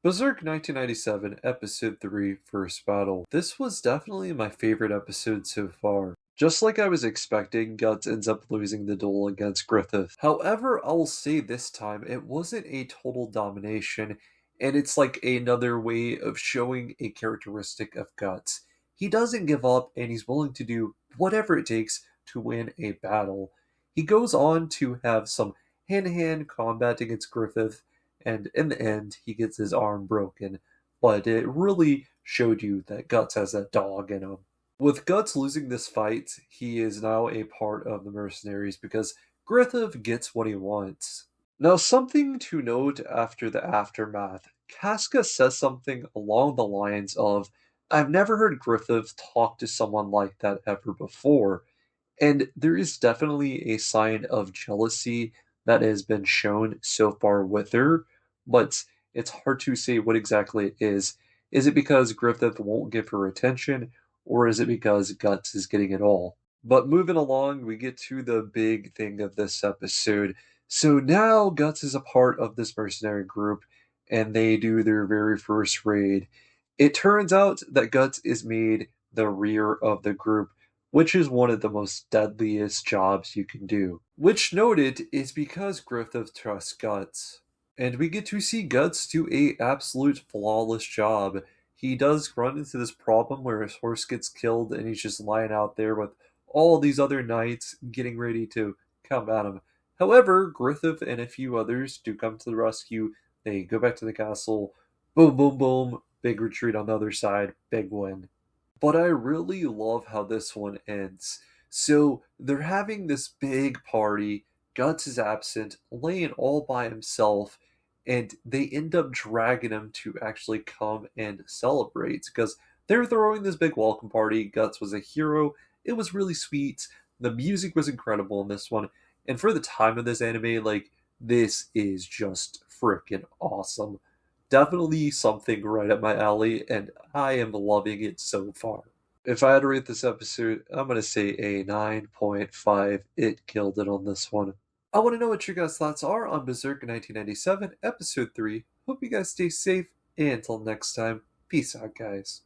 Berserk 1997, Episode 3, First Battle. This was definitely my favorite episode so far. Just like I was expecting, Guts ends up losing the duel against Griffith. However, I'll say this time, it wasn't a total domination, and it's like another way of showing a characteristic of Guts. He doesn't give up, and he's willing to do whatever it takes to win a battle. He goes on to have some hand-to-hand combat against Griffith, and in the end, he gets his arm broken. But it really showed you that Guts has that dog in him. With Guts losing this fight, he is now a part of the mercenaries because Griffith gets what he wants. Now, something to note after the aftermath, Casca says something along the lines of, I've never heard Griffith talk to someone like that ever before. And there is definitely a sign of jealousy that has been shown so far with her, but it's hard to say what exactly it is. Is it because Griffith won't give her attention, or is it because Guts is getting it all? But moving along, we get to the big thing of this episode. So now Guts is a part of this mercenary group, and they do their very first raid. It turns out that Guts is made the rear of the group, which is one of the most deadliest jobs you can do. Which noted is because Griffith trusts Guts. And we get to see Guts do a absolute flawless job. He does run into this problem where his horse gets killed and he's just lying out there with all these other knights getting ready to come at him. However, Griffith and a few others do come to the rescue. They go back to the castle. Boom, boom, boom. Big retreat on the other side. Big win. But I really love how this one ends. So they're having this big party. Guts is absent, laying all by himself, and they end up dragging him to actually come and celebrate because they're throwing this big welcome party. Guts was a hero. It was really sweet. The music was incredible in this one. And for the time of this anime, like, this is just freaking awesome. Definitely something right up my alley, and I am loving it so far. If I had to rate this episode, I'm going to say a 9.5. It killed it on this one. I want to know what your guys' thoughts are on Berserk 1997, Episode 3. Hope you guys stay safe, and until next time, peace out, guys.